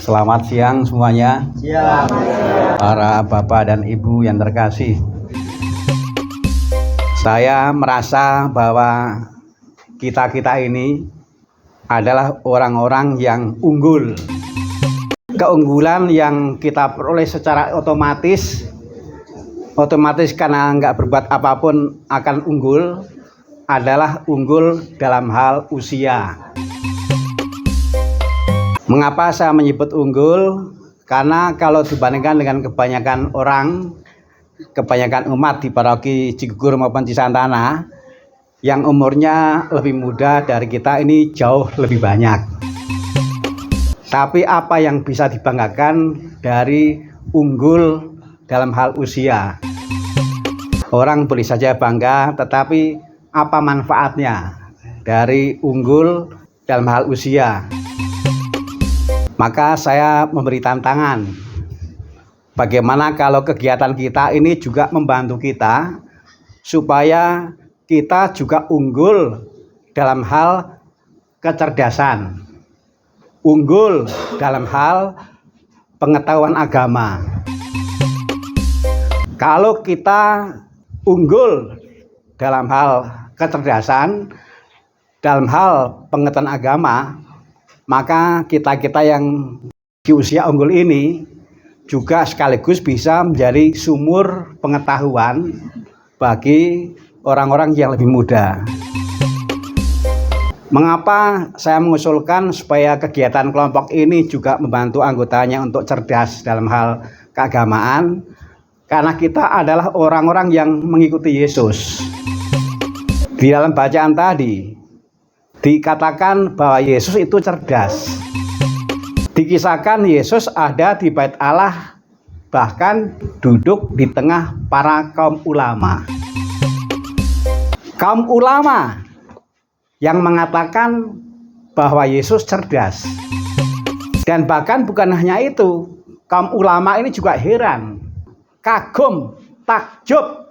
Selamat siang semuanya. Siang. Para bapak dan ibu yang terkasih. Saya merasa bahwa kita ini adalah orang-orang yang unggul. Keunggulan yang kita peroleh secara otomatis karena nggak berbuat apapun akan unggul, adalah unggul dalam hal usia. Mengapa saya menyebut unggul? Karena kalau dibandingkan dengan kebanyakan umat di paroki Cigugur maupun Cisantana yang umurnya lebih muda dari kita ini jauh lebih banyak. Tapi apa yang bisa dibanggakan dari unggul dalam hal usia? Orang boleh saja bangga, tetapi apa manfaatnya dari unggul dalam hal usia? Maka saya memberi tantangan, bagaimana kalau kegiatan kita ini juga membantu kita supaya kita juga unggul dalam hal kecerdasan, unggul dalam hal pengetahuan agama. Kalau kita unggul dalam hal kecerdasan, dalam hal pengetahuan agama, maka kita yang di usia unggul ini juga sekaligus bisa menjadi sumur pengetahuan bagi orang-orang yang lebih muda. Mengapa saya mengusulkan supaya kegiatan kelompok ini juga membantu anggotanya untuk cerdas dalam hal keagamaan? Karena kita adalah orang-orang yang mengikuti Yesus. Di dalam bacaan tadi dikatakan bahwa Yesus itu cerdas. Dikisahkan Yesus ada di bait Allah, bahkan duduk di tengah para kaum ulama. Kaum ulama yang mengatakan bahwa Yesus cerdas. Dan bahkan bukan hanya itu, kaum ulama ini juga heran, kagum, takjub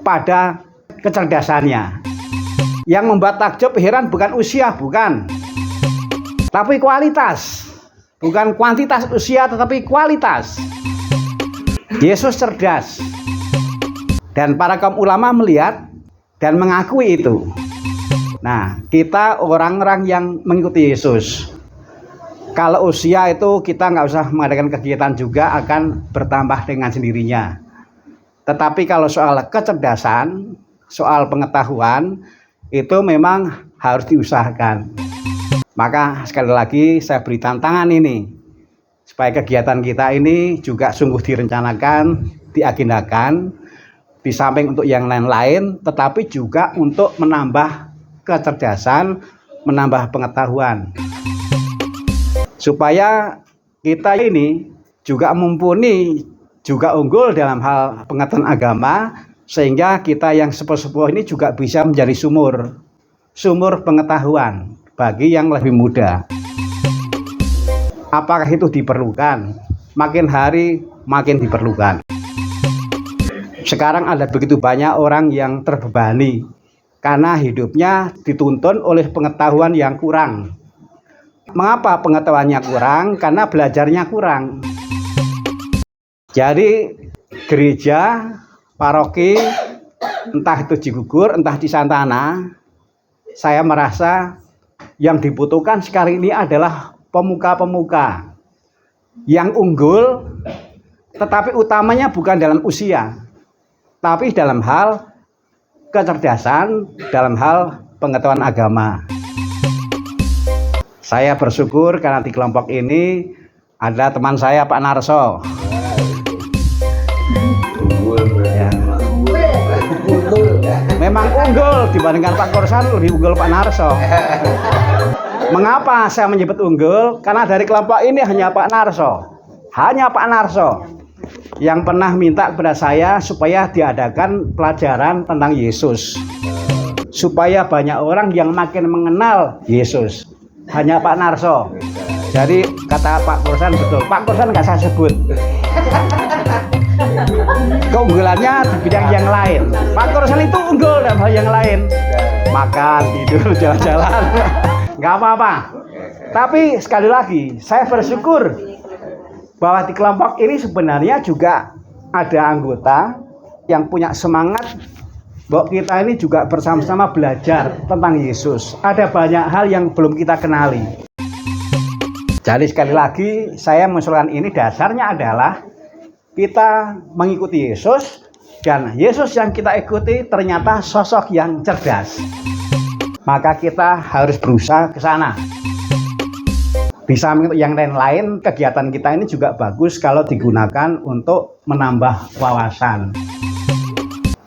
pada kecerdasannya. Yang membuat takjub heran bukan usia, bukan, tapi kualitas. Bukan kuantitas usia, tetapi kualitas. Yesus cerdas. Dan para kaum ulama melihat dan mengakui itu. Nah, kita orang-orang yang mengikuti Yesus, kalau usia itu kita nggak usah mengadakan kegiatan juga, akan bertambah dengan sendirinya. Tetapi kalau soal kecerdasan, soal pengetahuan, itu memang harus diusahakan. Maka sekali lagi saya beri tantangan ini, supaya kegiatan kita ini juga sungguh direncanakan, diagendakan, di samping untuk yang lain-lain, tetapi juga untuk menambah kecerdasan, menambah pengetahuan, supaya kita ini juga mumpuni, juga unggul dalam hal pengetahuan agama, sehingga kita yang sepuh-sepuh ini juga bisa menjadi sumur pengetahuan bagi yang lebih muda. Apakah itu diperlukan? Makin hari makin diperlukan. Sekarang ada begitu banyak orang yang terbebani karena hidupnya dituntun oleh pengetahuan yang kurang. Mengapa pengetahuannya kurang? Karena belajarnya kurang. Jadi gereja, paroki, entah itu Cigugur, entah Cisantana, saya merasa yang dibutuhkan sekarang ini adalah pemuka-pemuka yang unggul, tetapi utamanya bukan dalam usia, tapi dalam hal kecerdasan, dalam hal pengetahuan agama. Saya bersyukur karena di kelompok ini ada teman saya, Pak Narso. Memang unggul dibandingkan Pak Korsan, lebih unggul Pak Narso. Mengapa saya menyebut unggul? Karena dari kelompok ini hanya Pak Narso yang pernah minta kepada saya supaya diadakan pelajaran tentang Yesus, supaya banyak orang yang makin mengenal Yesus. Hanya Pak Narso. Jadi kata Pak Korsan betul, Pak Korsan nggak saya sebut. Keunggulannya di bidang yang lain. Pak Korsan itu unggul dalam hal yang lain. Makan, tidur, jalan-jalan, nggak apa-apa. Tapi sekali lagi, saya bersyukur bahwa di kelompok ini sebenarnya juga ada anggota yang punya semangat bahwa kita ini juga bersama-sama belajar tentang Yesus. Ada banyak hal yang belum kita kenali. Jadi sekali lagi saya mengusulkan ini dasarnya adalah kita mengikuti Yesus, dan Yesus yang kita ikuti ternyata sosok yang cerdas. Maka kita harus berusaha ke sana. Di samping yang lain-lain, kegiatan kita ini juga bagus kalau digunakan untuk menambah wawasan.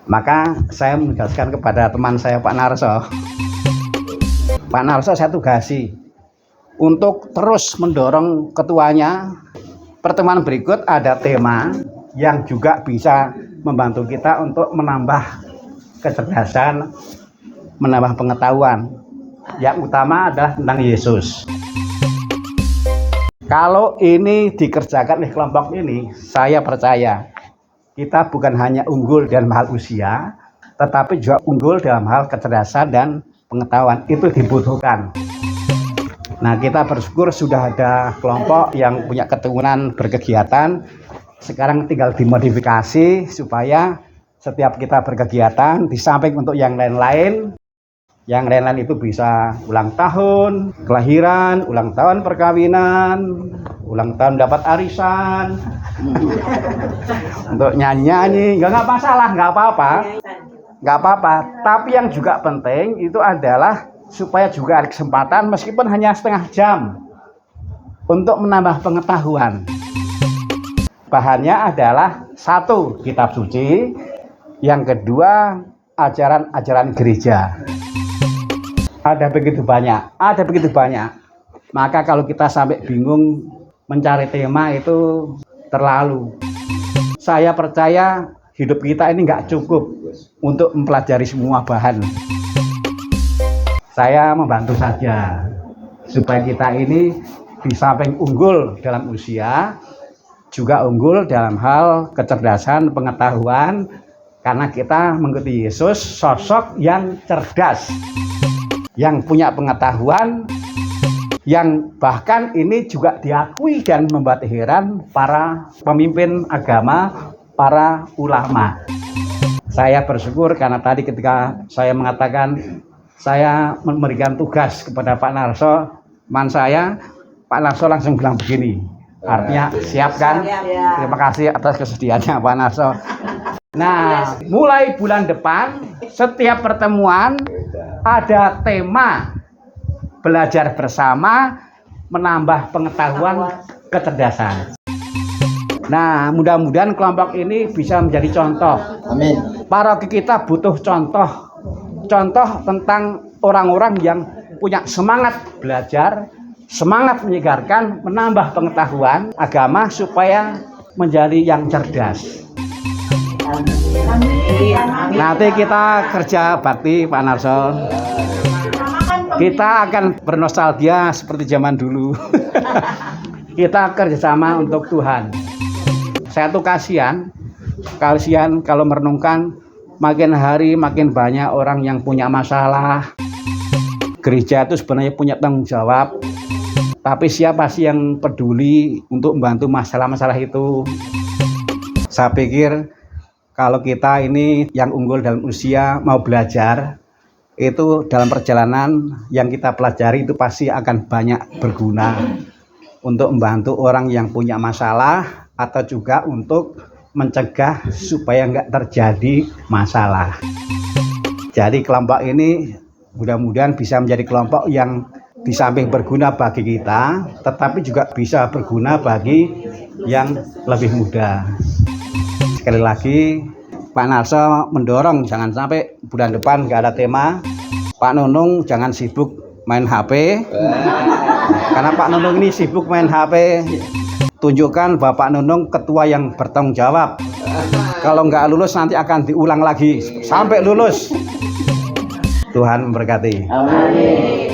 Maka saya menegaskan kepada teman saya Pak Narso. Pak Narso saya tugasi untuk terus mendorong ketuanya. Pertemuan berikut ada tema yang juga bisa membantu kita untuk menambah kecerdasan, menambah pengetahuan. Yang utama adalah tentang Yesus. Kalau ini dikerjakan oleh kelompok ini, saya percaya kita bukan hanya unggul dalam hal usia, tetapi juga unggul dalam hal kecerdasan dan pengetahuan. Itu dibutuhkan. Nah, kita bersyukur sudah ada kelompok yang punya keturunan berkegiatan. Sekarang tinggal dimodifikasi supaya setiap kita berkegiatan, di samping untuk yang lain-lain, itu bisa ulang tahun kelahiran, ulang tahun perkawinan, ulang tahun dapat arisan, untuk nyanyi-nyanyi, nggak masalah, nggak apa-apa. Tapi yang juga penting itu adalah supaya juga ada kesempatan meskipun hanya setengah jam untuk menambah pengetahuan. Bahannya adalah 1, kitab suci, yang kedua ajaran-ajaran gereja. Ada begitu banyak. Maka kalau kita sampai bingung mencari tema itu terlalu. Saya percaya hidup kita ini nggak cukup untuk mempelajari semua bahan. Saya membantu saja supaya kita ini di samping unggul dalam usia, juga unggul dalam hal kecerdasan, pengetahuan, karena kita mengikuti Yesus, sosok yang cerdas, yang punya pengetahuan, yang bahkan ini juga diakui dan membuat heran para pemimpin agama, para ulama. Saya bersyukur karena tadi ketika saya mengatakan saya memberikan tugas kepada Pak Narso, teman saya, Pak Narso langsung bilang begini, artinya siap kan? Terima kasih atas kesediaannya Pak Narso. Nah, mulai bulan depan setiap pertemuan ada tema belajar bersama menambah pengetahuan kecerdasan. Nah, mudah-mudahan kelompok ini bisa menjadi contoh. Amin. Paroki kita butuh contoh tentang orang-orang yang punya semangat belajar, semangat menyegarkan, menambah pengetahuan agama supaya menjadi yang cerdas. Nanti kita kerja bakti Pak Narso. Kita akan bernostalgia seperti zaman dulu. Kita kerjasama untuk Tuhan. Saya tuh kasihan kalau merenungkan makin hari makin banyak orang yang punya masalah. Gereja itu sebenarnya punya tanggung jawab, tapi siapa sih yang peduli untuk membantu masalah-masalah itu? Saya pikir kalau kita ini yang unggul dalam usia mau belajar, itu dalam perjalanan yang kita pelajari itu pasti akan banyak berguna untuk membantu orang yang punya masalah atau juga untuk mencegah supaya nggak terjadi masalah. Jadi kelompok ini mudah-mudahan bisa menjadi kelompok yang di samping berguna bagi kita, tetapi juga bisa berguna bagi yang lebih muda. Sekali lagi, Pak Narso mendorong jangan sampai bulan depan nggak ada tema. Pak Nunung jangan sibuk main HP, karena Pak Nunung ini sibuk main HP. Tunjukkan Bapak Nunung ketua yang bertanggung jawab. Kalau nggak lulus nanti akan diulang lagi sampai lulus. Tuhan memberkati. Amin.